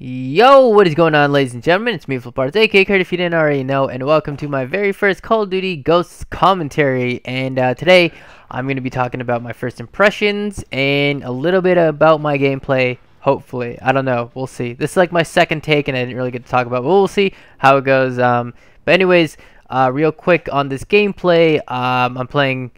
Yo, what is going on, ladies and gentlemen? It's me, FlipArtz, aka Kurt, if you didn't already know, and welcome to my very first Call of Duty Ghosts commentary. And today, I'm going to be talking about my first impressions and a little bit about my gameplay. Hopefully, I don't know. We'll see. This is like my second take, and I didn't really get to talk about. But we'll see how it goes. But anyways, real quick on this gameplay, I'm playing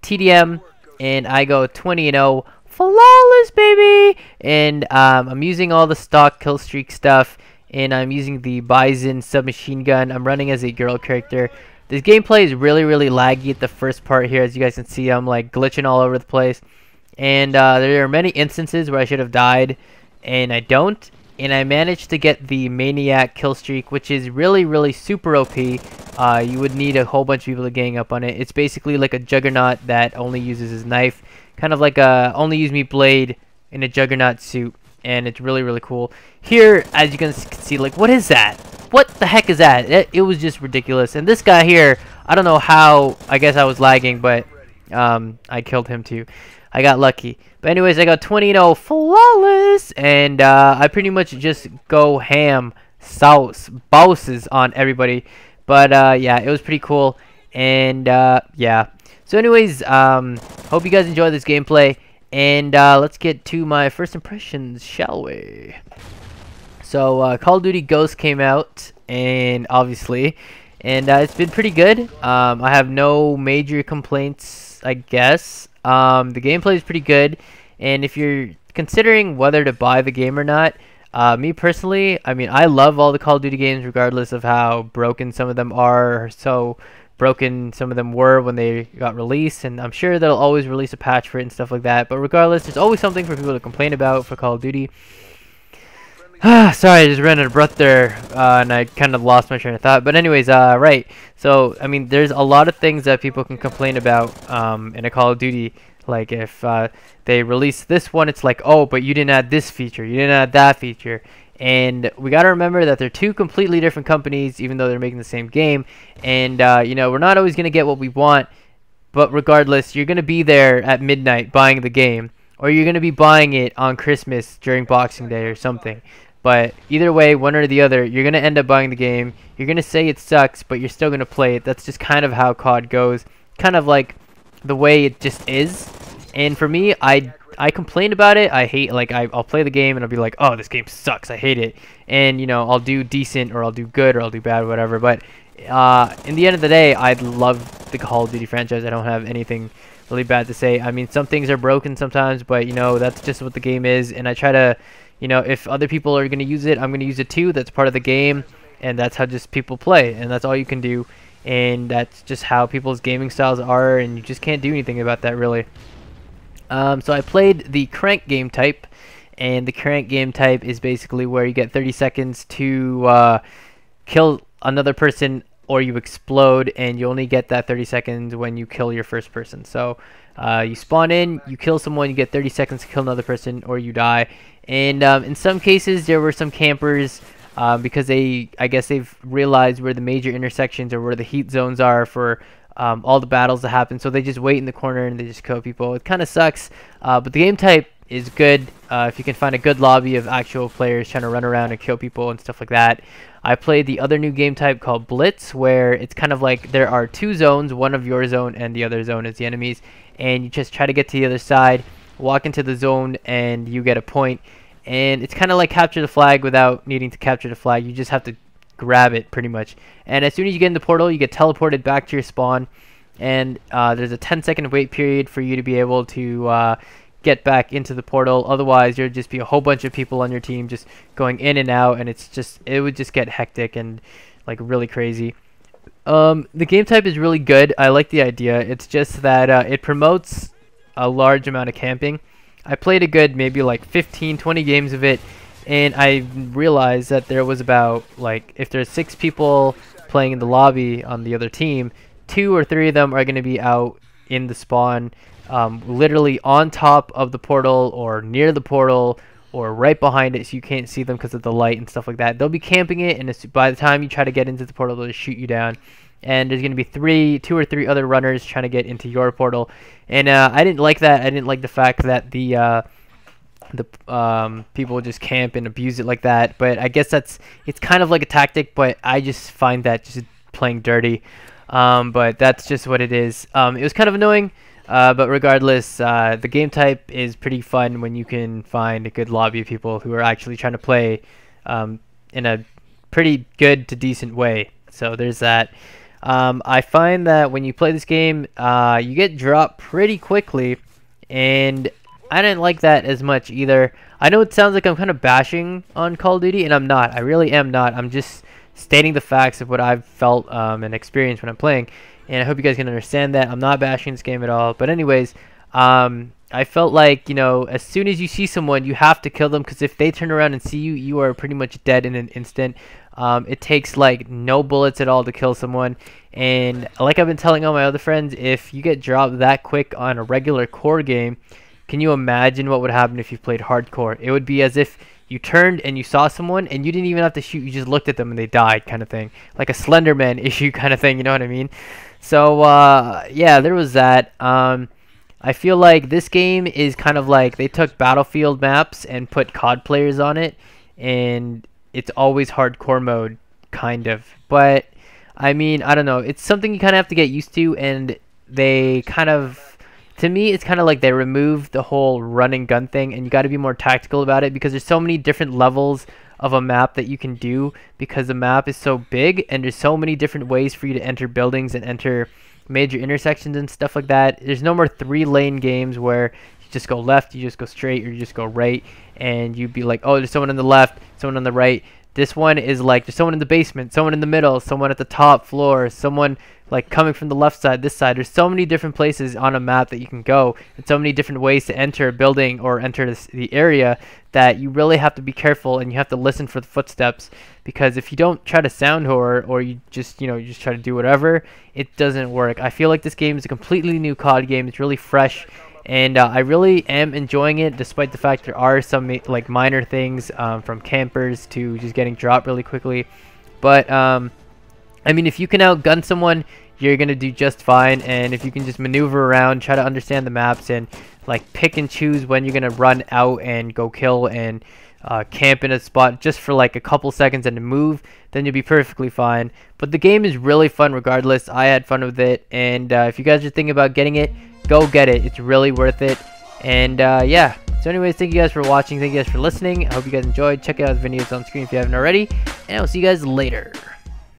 TDM, and I go 20-0. Flawless, baby. And I'm using all the stock killstreak stuff, and I'm using the Bison submachine gun. I'm running as a girl character. This gameplay is really laggy at the first part here. As you guys can see, I'm like glitching all over the place, and there are many instances where I should have died and I don't, and I managed to get the Maniac killstreak, which is really super OP. You would need a whole bunch of people to gang up on it. It's basically like a juggernaut that only uses his knife, kind of like a only use me blade in a juggernaut suit, and it's really cool. Here, as you can see, like, what is that? What the heck is that? It was just ridiculous. And this guy here, I don't know how, I guess I was lagging, but I killed him too. I got lucky. But anyways, I got 20-0 flawless, and I pretty much just go ham, sauce, bosses on everybody. But yeah, it was pretty cool, and yeah. So anyways, hope you guys enjoy this gameplay, and let's get to my first impressions, shall we? So Call of Duty Ghosts came out, and obviously, and it's been pretty good. I have no major complaints, I guess. The gameplay is pretty good, and if you're considering whether to buy the game or not, me personally, I mean, I love all the Call of Duty games regardless of how broken some of them are, or so broken some of them were when they got released, and I'm sure they'll always release a patch for it and stuff like that. But regardless, there's always something for people to complain about for Call of Duty. Sorry, I just ran out of breath there, and I kind of lost my train of thought. But anyways, right. So, I mean, there's a lot of things that people can complain about in a Call of Duty. Like, if they release this one, it's like, oh, but you didn't add this feature, you didn't add that feature. And we got to remember that they're two completely different companies, even though they're making the same game. And, you know, we're not always going to get what we want. But regardless, you're going to be there at midnight buying the game. Or you're going to be buying it on Christmas during Boxing Day or something. But either way, one or the other, you're going to end up buying the game. You're going to say it sucks, but you're still going to play it. That's just kind of how COD goes. Kind of like the way it just is. And for me, I complain about it. I hate, like, I'll play the game and I'll be like, oh, this game sucks, I hate it. And, you know, I'll do decent, or I'll do good, or I'll do bad, whatever. But in the end of the day, I love the Call of Duty franchise. I don't have anything really bad to say. I mean, some things are broken sometimes, but, you know, that's just what the game is. And I try to, you know, if other people are going to use it, I'm going to use it too. That's part of the game, and that's how just people play, and that's all you can do. And that's just how people's gaming styles are, and you just can't do anything about that, really. So I played the crank game type, and the crank game type is basically where you get 30 seconds to kill another person, or you explode, and you only get that 30 seconds when you kill your first person. So you spawn in, you kill someone, you get 30 seconds to kill another person, or you die. And in some cases, there were some campers, because I guess they've realized where the major intersections or where the heat zones are for all the battles that happen, so they just wait in the corner and they just kill people. It kind of sucks, but the game type is good if you can find a good lobby of actual players trying to run around and kill people and stuff like that. I played the other new game type called Blitz, where it's kind of like there are two zones, one of your zone and the other zone is the enemies, and you just try to get to the other side, walk into the zone, and you get a point. And it's kind of like capture the flag without needing to capture the flag. You just have to grab it, pretty much. And as soon as you get in the portal, you get teleported back to your spawn, and there's a 10-second wait period for you to be able to get back into the portal. Otherwise, there'd just be a whole bunch of people on your team just going in and out, and it would just get hectic and like really crazy. The game type is really good. I like the idea. It's just that it promotes a large amount of camping. I played a good maybe like 15-20 games of it, and I realized that there was about, like, if there's 6 people playing in the lobby on the other team, 2 or 3 of them are going to be out in the spawn, literally on top of the portal or near the portal or right behind it, so you can't see them because of the light and stuff like that. They'll be camping it, and by the time you try to get into the portal, they'll just shoot you down. And there's going to be 2 or 3 other runners trying to get into your portal. And I didn't like that. I didn't like the fact that the the people just camp and abuse it like that. But I guess it's kind of like a tactic, but I just find that just playing dirty. But that's just what it is. It was kind of annoying, but regardless, the game type is pretty fun when you can find a good lobby of people who are actually trying to play in a pretty good to decent way. So there's that. I find that when you play this game, you get dropped pretty quickly, and I didn't like that as much either. I know it sounds like I'm kind of bashing on Call of Duty, and I'm not. I really am not. I'm just stating the facts of what I've felt and experienced when I'm playing, and I hope you guys can understand that. I'm not bashing this game at all. But anyways, I felt like, you know, as soon as you see someone, you have to kill them, because if they turn around and see you, you are pretty much dead in an instant. It takes like no bullets at all to kill someone, and like I've been telling all my other friends, if you get dropped that quick on a regular core game, can you imagine what would happen if you played hardcore? It would be as if you turned and you saw someone and you didn't even have to shoot, you just looked at them and they died, kind of thing. Like a Slenderman issue kind of thing, you know what I mean? So yeah, there was that. I feel like this game is kind of like they took Battlefield maps and put COD players on it, and it's always hardcore mode, kind of. But I mean, I don't know, it's something you kind of have to get used to, and they kind of, to me, it's kind of like they removed the whole run and gun thing, and you got to be more tactical about it, because there's so many different levels of a map that you can do, because the map is so big, and there's so many different ways for you to enter buildings and enter major intersections and stuff like that. There's no more 3-lane games where you just go left, you just go straight, or you just go right, and you'd be like, oh, there's someone on the left, someone on the right. This one is like there's someone in the basement, someone in the middle, someone at the top floor, someone like coming from the left side, this side. There's so many different places on a map that you can go, and so many different ways to enter a building or enter the area, that you really have to be careful, and you have to listen for the footsteps, because if you don't try to sound horror, or you just, you know, you just try to do whatever, it doesn't work. I feel like this game is a completely new COD game. It's really fresh, and I really am enjoying it, despite the fact there are some like minor things, from campers to just getting dropped really quickly. But I mean, if you can outgun someone, you're gonna do just fine, and if you can just maneuver around, try to understand the maps, and like pick and choose when you're gonna run out and go kill and camp in a spot just for like a couple seconds and to move, then you'll be perfectly fine. But the game is really fun regardless. I had fun with it, and if you guys are thinking about getting it, go get it. It's really worth it. And yeah, so anyways, thank you guys for watching, thank you guys for listening. I hope you guys enjoyed. Check out the videos on screen if you haven't already, and I'll see you guys later.